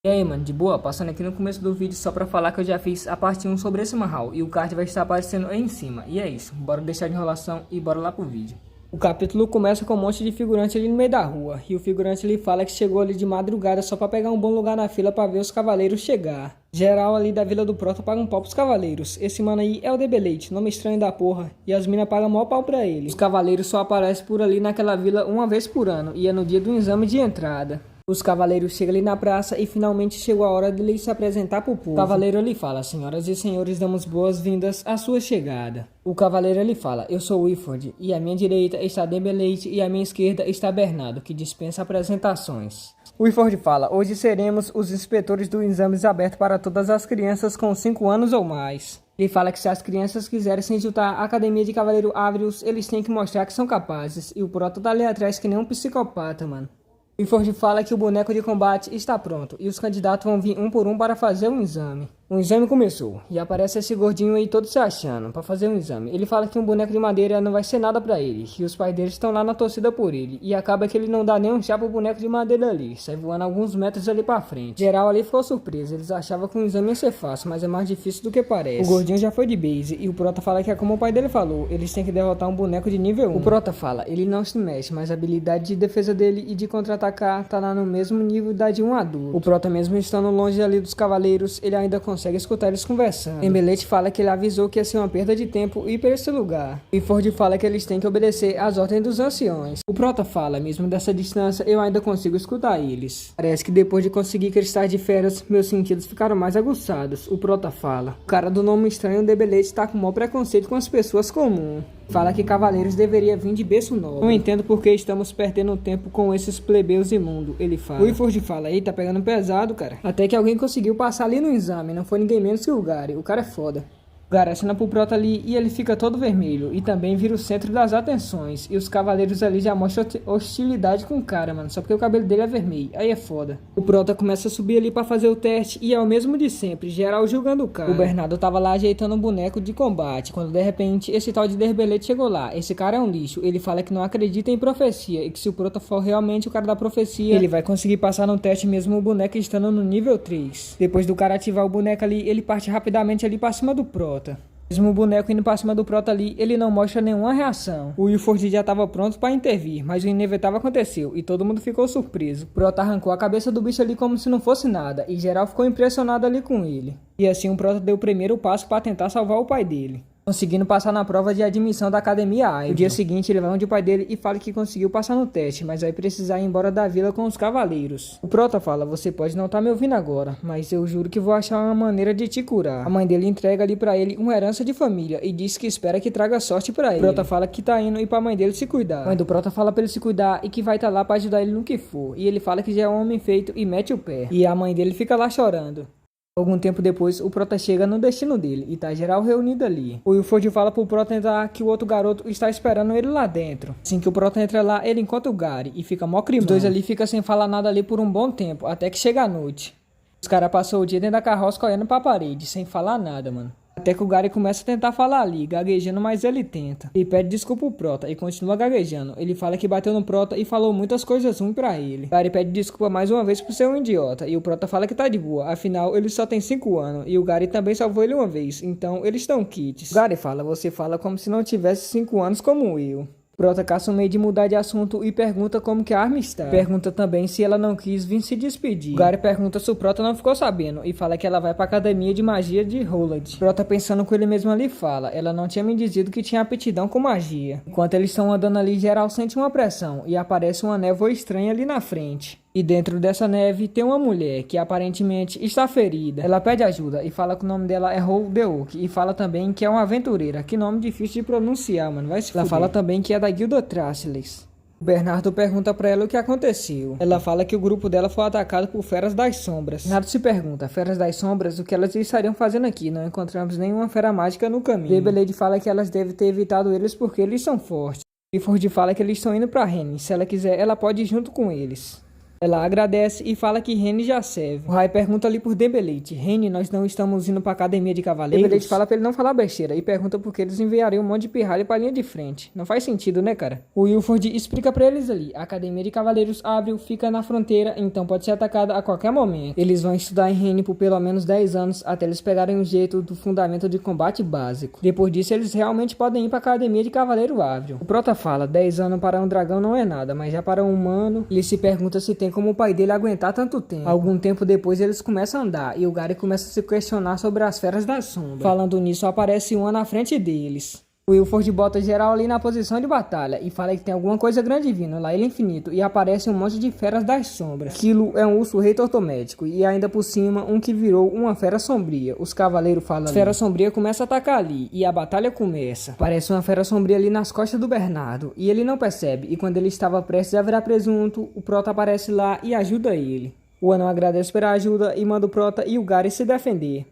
E aí, mano, de boa? Passando aqui no começo do vídeo só pra falar que eu já fiz a parte 1 sobre esse Mahal e o card vai estar aparecendo aí em cima. E é isso, bora deixar de enrolação e bora lá pro vídeo. O capítulo começa com um monte de figurante ali no meio da rua e o figurante ali fala que chegou ali de madrugada só pra pegar um bom lugar na fila pra ver os cavaleiros chegar. Geral ali da Vila do Prota paga um pau pros cavaleiros. Esse mano aí é o Debelete, nome estranho da porra, e as minas pagam maior pau pra ele. Os cavaleiros só aparecem por ali naquela vila uma vez por ano e é no dia do exame de entrada. Os cavaleiros chegam ali na praça e finalmente chegou a hora de ele se apresentar pro povo. O cavaleiro ali fala: senhoras e senhores, damos boas-vindas à sua chegada. O cavaleiro ali fala: eu sou Wilford, e à minha direita está Dembelete e à minha esquerda está Bernardo, que dispensa apresentações. Wilford fala: hoje seremos os inspetores do exames aberto para todas as crianças com 5 anos ou mais. Ele fala que se as crianças quiserem se juntar à Academia de Cavaleiro Áviros, eles têm que mostrar que são capazes. E o Prota tá ali atrás que nem um psicopata, mano. Wilford fala que o boneco de combate está pronto e os candidatos vão vir um por um para fazer um exame. O exame começou e aparece esse gordinho aí todo se achando para fazer um exame. Ele fala que um boneco de madeira não vai ser nada para ele, que os pais dele estão lá na torcida por ele. E acaba que ele não dá nem um chá pro boneco de madeira ali, sai voando alguns metros ali para frente. Geral ali ficou surpreso, eles achavam que o exame ia ser fácil, mas é mais difícil do que parece. O gordinho já foi de base e o Prota fala que é como o pai dele falou, eles têm que derrotar um boneco de nível 1. O Prota fala, ele não se mexe, mas a habilidade de defesa dele e de contra-atacar tá lá no mesmo nível da de um adulto. O Prota mesmo estando longe ali dos cavaleiros, ele ainda consegue escutar eles conversando. Dembelete fala que ele avisou que ia ser uma perda de tempo ir para esse lugar. E Ford fala que eles têm que obedecer às ordens dos anciões. O Prota fala, mesmo dessa distância eu ainda consigo escutar eles. Parece que depois de conseguir cristais de feras, meus sentidos ficaram mais aguçados. O Prota fala, o cara do nome estranho Dembelete tá com maior preconceito com as pessoas comuns. Fala que cavaleiros deveria vir de berço novo. Não entendo por que estamos perdendo tempo com esses plebeus imundos, ele fala. O Wilford fala, ei, tá pegando pesado, cara. Até que alguém conseguiu passar ali no exame, não foi ninguém menos que o Gary. O cara é foda. O Gary assina pro Prota ali e ele fica todo vermelho e também vira o centro das atenções. E os cavaleiros ali já mostram hostilidade com o cara, mano, só porque o cabelo dele é vermelho. Aí é foda. O Prota começa a subir ali pra fazer o teste e é o mesmo de sempre, geral julgando o cara. O Bernardo tava lá ajeitando um boneco de combate, quando de repente esse tal de Dembelete chegou lá. Esse cara é um lixo, ele fala que não acredita em profecia e que se o Prota for realmente o cara da profecia, ele vai conseguir passar no teste mesmo o boneco estando no nível 3. Depois do cara ativar o boneco ali, ele parte rapidamente ali pra cima do Prota. Mesmo o boneco indo pra cima do Prota ali, ele não mostra nenhuma reação. O Wilford já tava pronto pra intervir, mas o inevitável aconteceu e todo mundo ficou surpreso. O Prota arrancou a cabeça do bicho ali como se não fosse nada e geral ficou impressionado ali com ele. E assim o Prota deu o primeiro passo pra tentar salvar o pai dele, conseguindo passar na prova de admissão da Academia Áivaro. No dia seguinte ele vai onde o pai dele e fala que conseguiu passar no teste, mas vai precisar ir embora da vila com os cavaleiros. O Prota fala, você pode não estar me ouvindo agora, mas eu juro que vou achar uma maneira de te curar. A mãe dele entrega ali pra ele uma herança de família e diz que espera que traga sorte pra ele. O Prota fala que tá indo e pra mãe dele se cuidar. A mãe do Prota fala pra ele se cuidar e que vai estar lá pra ajudar ele no que for. E ele fala que já é um homem feito e mete o pé. E a mãe dele fica lá chorando. Algum tempo depois, o Prota chega no destino dele e tá geral reunido ali. O Wilford fala pro Prota entrar que o outro garoto está esperando ele lá dentro. Assim que o Prota entra lá, ele encontra o Gary e fica mó crimão. Os dois ali ficam sem falar nada ali por um bom tempo, até que chega a noite. Os caras passam o dia dentro da carroça olhando pra parede, sem falar nada, mano. Até que o Gary começa a tentar falar ali, gaguejando, mas ele tenta. Ele pede desculpa pro Prota e continua gaguejando. Ele fala que bateu no Prota e falou muitas coisas ruins pra ele. O Gary pede desculpa mais uma vez por ser um idiota. E o Prota fala que tá de boa, afinal ele só tem 5 anos. E o Gary também salvou ele uma vez, então eles estão quites. O Gary fala, você fala como se não tivesse 5 anos como eu. Prota caça um meio de mudar de assunto e pergunta como que a arma está. Pergunta também se ela não quis vir se despedir. O Gary pergunta se o Prota não ficou sabendo e fala que ela vai pra academia de magia de Roland. Prota pensando com ele mesmo ali fala, ela não tinha me dizido que tinha aptidão com magia. Enquanto eles estão andando ali, geral sente uma pressão e aparece uma névoa estranha ali na frente. E dentro dessa neve tem uma mulher que aparentemente está ferida. Ela pede ajuda e fala que o nome dela é Hou Deok e fala também que é uma aventureira. Que nome difícil de pronunciar, mano. Vai se fuder. Ela fala também que é da Guilda Tracelys. O Bernardo pergunta pra ela o que aconteceu. Ela fala que o grupo dela foi atacado por feras das sombras. Bernardo se pergunta, feras das sombras, o que elas estariam fazendo aqui? Não encontramos nenhuma fera mágica no caminho. Dembelete fala que elas devem ter evitado eles porque eles são fortes. E Ford fala que eles estão indo pra Rennes. Se ela quiser, ela pode ir junto com eles. Ela agradece e fala que Rene já serve. O Rai pergunta ali por Dembélé. Rene, nós não estamos indo pra academia de cavaleiros? Dembélé fala pra ele não falar besteira e pergunta por que eles enviariam um monte de pirralho pra linha de frente. Não faz sentido, né, cara? O Wilford explica pra eles ali. A academia de cavaleiros Avril fica na fronteira, então pode ser atacada a qualquer momento. Eles vão estudar em Rene por pelo menos 10 anos até eles pegarem o jeito do fundamento de combate básico. Depois disso, eles realmente podem ir pra academia de cavaleiro Avril. O Prota fala, 10 anos para um dragão não é nada, mas já para um humano, ele se pergunta se tem como o pai dele aguentar tanto tempo. Algum tempo depois eles começam a andar e o Gary começa a se questionar sobre as feras da sombra. Falando nisso, aparece uma na frente deles. O Wilford bota geral ali na posição de batalha e fala que tem alguma coisa grande vindo, lá ele é infinito, e aparece um monte de feras das sombras. Aquilo é um urso rei tortomédico e ainda por cima um que virou uma fera sombria. Os cavaleiros falam ali. A fera sombria começa a atacar ali e a batalha começa. Aparece uma fera sombria ali nas costas do Bernardo e ele não percebe, e quando ele estava prestes a virar presunto, o Prota aparece lá e ajuda ele. O anão agradece pela ajuda e manda o Prota e o Gary se defender.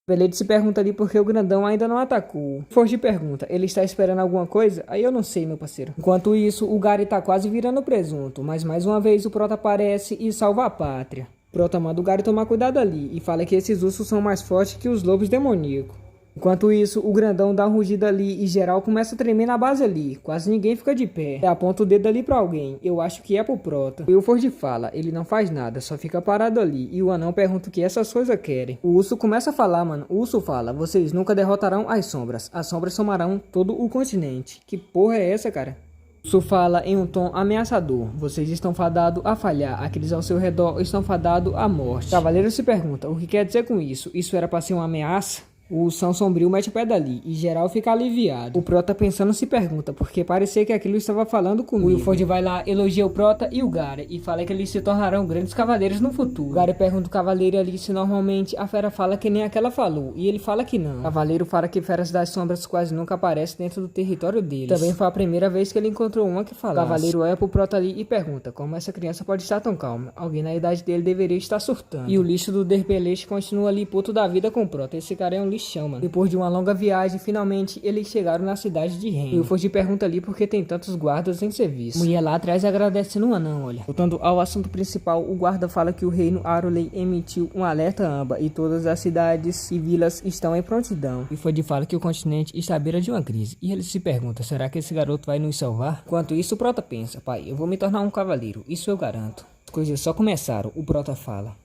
Belete se pergunta ali porque o grandão ainda não atacou. Forge pergunta, ele está esperando alguma coisa? Aí eu não sei, meu parceiro. Enquanto isso, o Gary tá quase virando presunto, mas mais uma vez o Prota aparece e salva a pátria. Prota manda o Gary tomar cuidado ali e fala que esses ursos são mais fortes que os lobos demoníacos. Enquanto isso, o grandão dá um rugido ali e geral começa a tremer na base ali. Quase ninguém fica de pé. Aponta o dedo ali pra alguém. Eu acho que é pro Prota. O Wilford fala, ele não faz nada, só fica parado ali. E o anão pergunta o que essas coisas querem. O urso começa a falar, mano. O urso fala, vocês nunca derrotarão as sombras. As sombras tomarão todo o continente. Que porra é essa, cara? O urso fala em um tom ameaçador. Vocês estão fadados a falhar. Aqueles ao seu redor estão fadados à morte. O cavaleiro se pergunta, o que quer dizer com isso? Isso era pra ser uma ameaça? O ursão sombrio mete o pé dali e geral fica aliviado. O Prota pensando se pergunta, porque parecia que aquilo estava falando comigo. O Wilford vai lá, elogia o Prota e o Gary e fala que eles se tornarão grandes cavaleiros no futuro. O Gary pergunta o cavaleiro ali se normalmente a fera fala que nem aquela falou, e ele fala que não. O cavaleiro fala que feras das sombras quase nunca aparecem dentro do território deles. Também foi a primeira vez que ele encontrou uma que falasse. O cavaleiro olha pro Prota ali e pergunta como essa criança pode estar tão calma. Alguém na idade dele deveria estar surtando. E o lixo do Dembélé continua ali puto da vida com o Prota. Esse cara é um lixo. Mano. Depois de uma longa viagem, finalmente eles chegaram na cidade de Rene. O Wilford pergunta ali por que tem tantos guardas em serviço. Mulher lá atrás agradece no anão, olha. Voltando ao assunto principal, o guarda fala que o reino Aroley emitiu um alerta âmbar e todas as cidades e vilas estão em prontidão. O Wilford fala que o continente está à beira de uma crise. E ele se pergunta, será que esse garoto vai nos salvar? Enquanto isso, o Prota pensa, pai, eu vou me tornar um cavaleiro, isso eu garanto. As coisas só começaram, o Prota fala.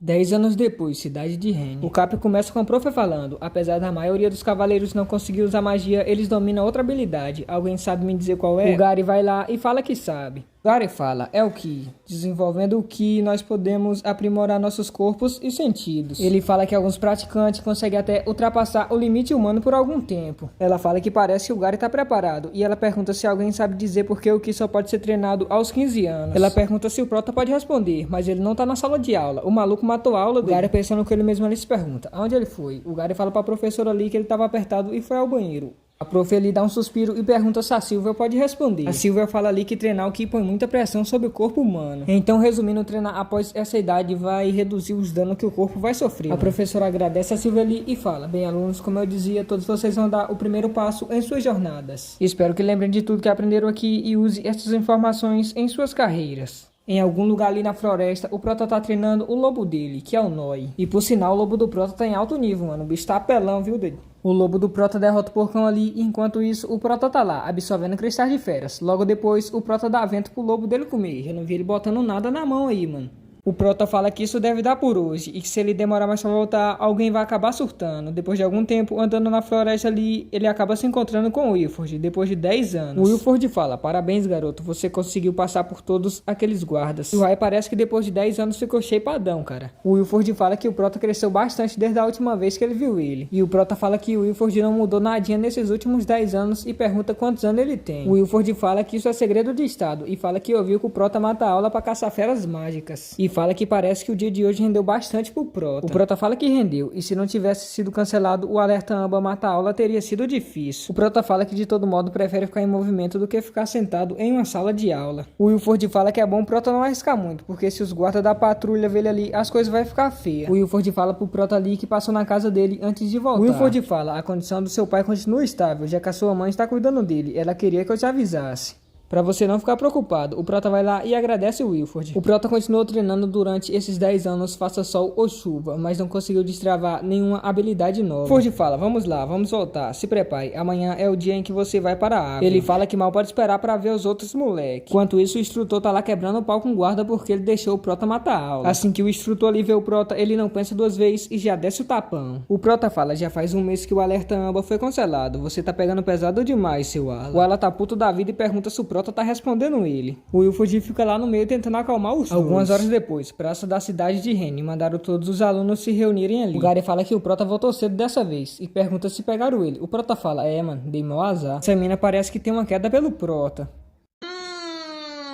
10 anos depois, cidade de Rene. O Cap começa com o profe falando, apesar da maioria dos cavaleiros não conseguir usar magia, eles dominam outra habilidade. Alguém sabe me dizer qual é? O Gary vai lá e fala que sabe. Gary fala, é o Ki. Desenvolvendo o Ki, nós podemos aprimorar nossos corpos e sentidos. Ele fala que alguns praticantes conseguem até ultrapassar o limite humano por algum tempo. Ela fala que parece que o Gary tá preparado. E ela pergunta se alguém sabe dizer por que o Ki só pode ser treinado aos 15 anos. Ela pergunta se o Prota pode responder, mas ele não tá na sala de aula. O maluco matou a aula dele. O Gary pensando que ele mesmo ali se pergunta, aonde ele foi? O Gary fala pra professora ali que ele tava apertado e foi ao banheiro. A prof ali dá um suspiro e pergunta se a Silvia pode responder. A Silvia fala ali que treinar o Ki põe muita pressão sobre o corpo humano. Então, resumindo, treinar após essa idade vai reduzir os danos que o corpo vai sofrer. A professora agradece a Silvia ali e fala, bem, alunos, como eu dizia, todos vocês vão dar o primeiro passo em suas jornadas. Espero que lembrem de tudo que aprenderam aqui e use essas informações em suas carreiras. Em algum lugar ali na floresta, o Prota tá treinando o lobo dele, que é o Noi. E por sinal, o lobo do Prota tá em alto nível, mano. O bicho tá apelão, viu, dele? O lobo do Prota derrota o porcão ali, e enquanto isso, o Prota tá lá, absorvendo cristais de feras. Logo depois, o Prota dá vento pro lobo dele comer. Eu não vi ele botando nada na mão aí, mano. O Prota fala que isso deve dar por hoje e que se ele demorar mais pra voltar, alguém vai acabar surtando. Depois de algum tempo, andando na floresta ali, ele acaba se encontrando com o Wilford, depois de 10 anos. O Wilford fala, parabéns garoto, você conseguiu passar por todos aqueles guardas. E o Rai parece que depois de 10 anos ficou shapeadão, cara. O Wilford fala que o Prota cresceu bastante desde a última vez que ele viu ele. E o Prota fala que o Wilford não mudou nadinha nesses últimos 10 anos e pergunta quantos anos ele tem. O Wilford fala que isso é segredo de estado e fala que ouviu que o Prota mata a aula pra caçar feras mágicas. E fala que parece que o dia de hoje rendeu bastante pro Prota. O Prota fala que rendeu, e se não tivesse sido cancelado, o alerta âmbar mata a aula teria sido difícil. O Prota fala que de todo modo prefere ficar em movimento do que ficar sentado em uma sala de aula. O Wilford fala que é bom o Prota não arriscar muito, porque se os guardas da patrulha verem ali, as coisas vai ficar feias. O Wilford fala pro Prota ali que passou na casa dele antes de voltar. O Wilford fala, a condição do seu pai continua estável, já que a sua mãe está cuidando dele, ela queria que eu te avisasse. Pra você não ficar preocupado, o Prota vai lá e agradece o Wilford. O Prota continuou treinando durante esses 10 anos, faça sol ou chuva, mas não conseguiu destravar nenhuma habilidade nova. Ford fala, vamos lá, vamos voltar, se prepare, amanhã é o dia em que você vai para a água. Ele fala que mal pode esperar pra ver os outros moleques. Enquanto isso, o instrutor tá lá quebrando o pau com o guarda porque ele deixou o Prota matar a aula. Assim que o instrutor ali vê o Prota, ele não pensa duas vezes e já desce o tapão. O Prota fala, já faz um mês que o alerta Amba foi cancelado, você tá pegando pesado demais, seu Ala. O Ala tá puto da vida e pergunta se o Prota tá respondendo ele. O Wilford fica lá no meio tentando acalmar os dois. Algumas horas depois, praça da cidade de Rene, mandaram todos os alunos se reunirem ali. O Gary fala que o Prota voltou cedo dessa vez e pergunta se pegaram ele. O Prota fala, mano, dei mau azar. Essa mina parece que tem uma queda pelo Prota.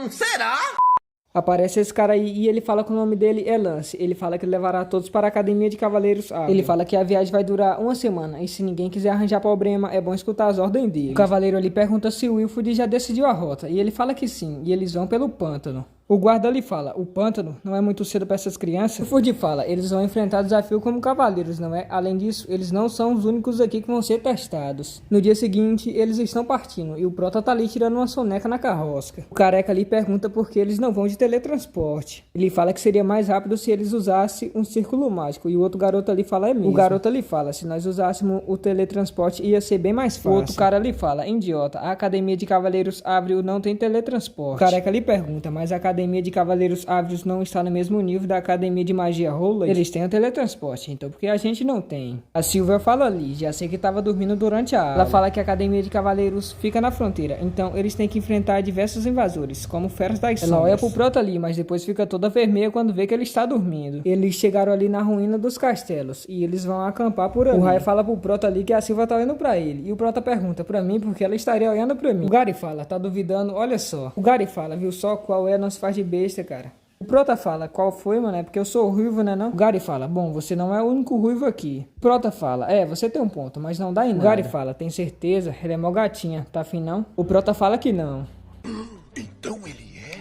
Será? Aparece esse cara aí e ele fala que o nome dele é Lance. Ele fala que levará todos para a Academia de Cavaleiros Ávila. Ele fala que a viagem vai durar uma semana e se ninguém quiser arranjar problema, é bom escutar as ordens dele. O cavaleiro ali pergunta se o Wilford já decidiu a rota e ele fala que sim, e eles vão pelo pântano. O guarda ali fala, o pântano não é muito cedo para essas crianças? O Ford fala, eles vão enfrentar desafio como cavaleiros, não é? Além disso, eles não são os únicos aqui que vão ser testados. No dia seguinte, eles estão partindo e o Prota tá ali tirando uma soneca na carrosca. O careca ali pergunta por que eles não vão de teletransporte. Ele fala que seria mais rápido se eles usassem um círculo mágico e o outro garoto ali fala, é mesmo. O garoto ali fala, se nós usássemos o teletransporte ia ser bem mais fácil. O outro cara ali fala, idiota, a Academia de Cavaleiros Ávila não tem teletransporte. O careca ali pergunta, mas a Academia de Cavaleiros Ávidos não está no mesmo nível da Academia de Magia Rola? Eles têm o teletransporte, então por que a gente não tem? A Silvia fala ali, já sei que estava dormindo durante a aula. Ela fala que a Academia de Cavaleiros fica na fronteira, então eles têm que enfrentar diversos invasores, como feras das sombras. Ela olha pro Prota ali, mas depois fica toda vermelha quando vê que ele está dormindo. Eles chegaram ali na ruína dos castelos, e eles vão acampar por ali. O Rai fala pro Prota ali que a Silvia tá olhando pra ele, e o Prota pergunta pra mim porque ela estaria olhando pra mim. O Gary fala, tá duvidando, olha só. O Gary fala, viu só qual é, não se faz de besta, cara. O Prota fala, qual foi, mano? É porque eu sou ruivo, né não? O Gary fala, bom, você não é o único ruivo aqui. O Prota fala, você tem um ponto, mas não dá em nada. O Gary fala, tem certeza? Ela é mó gatinha, tá afim não? O Prota fala que não. Então ele é?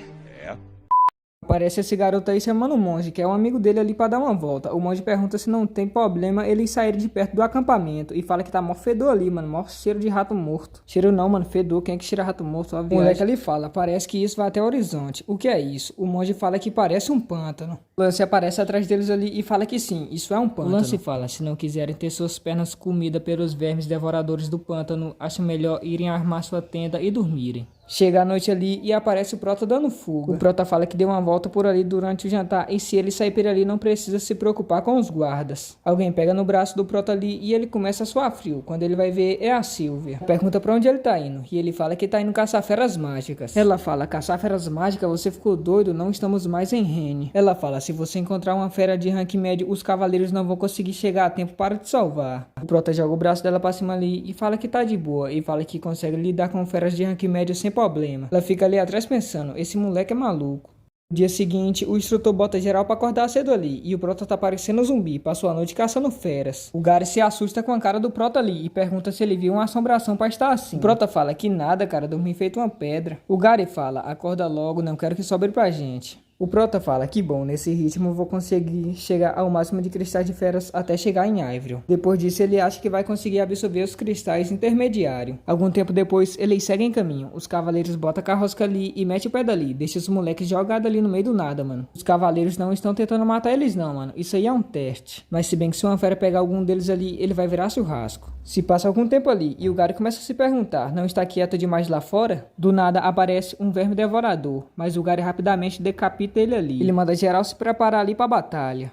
Aparece esse garoto aí chamando o monge, que é um amigo dele ali pra dar uma volta. O monge pergunta se não tem problema eles saírem de perto do acampamento. E fala que tá mó fedor ali, mano. Mó cheiro de rato morto. Cheiro não, mano. Fedor. Quem é que cheira rato morto? O moleque ali fala, parece que isso vai até o horizonte. O que é isso? O monge fala que parece um pântano. O Lance aparece atrás deles ali e fala que sim, isso é um pântano. O Lance fala, se não quiserem ter suas pernas comidas pelos vermes devoradores do pântano, acho melhor irem armar sua tenda e dormirem. Chega a noite ali e aparece o Prota dando fuga. O Prota fala que deu uma volta por ali durante o jantar e se ele sair por ali não precisa se preocupar com os guardas. Alguém pega no braço do Prota ali e ele começa a suar frio. Quando ele vai ver é a Silvia. Pergunta pra onde ele tá indo e ele fala que tá indo caçar feras mágicas. Ela fala, caçar feras mágicas? Você ficou doido? Não estamos mais em Rene. Ela fala, se você encontrar uma fera de rank médio, os cavaleiros não vão conseguir chegar a tempo para te salvar. O Prota joga o braço dela pra cima ali e fala que tá de boa e fala que consegue lidar com feras de rank médio sem problema. Ela fica ali atrás pensando, esse moleque é maluco. No dia seguinte, o instrutor bota geral pra acordar cedo ali, e o Prota tá parecendo um zumbi, passou a noite caçando feras. O Gary se assusta com a cara do Prota ali, e pergunta se ele viu uma assombração pra estar assim. O Prota fala que nada, cara, dormi feito uma pedra. O Gary fala, acorda logo, não quero que sobre pra gente. O Prota fala que bom, nesse ritmo vou conseguir chegar ao máximo de cristais de feras até chegar em Ivry. Depois disso ele acha que vai conseguir absorver os cristais intermediários. Algum tempo depois eles seguem caminho, os cavaleiros botam a carrosca ali e metem o pé dali, deixa os moleques jogados ali no meio do nada, mano. Os cavaleiros não estão tentando matar eles não, mano, isso aí é um teste. Mas se bem que se uma fera pegar algum deles ali, ele vai virar churrasco. Se passa algum tempo ali e o Gary começa a se perguntar, não está quieto demais lá fora? Do nada aparece um verme devorador, mas o Gary rapidamente decapita ele ali. Ele manda geral se preparar ali pra batalha.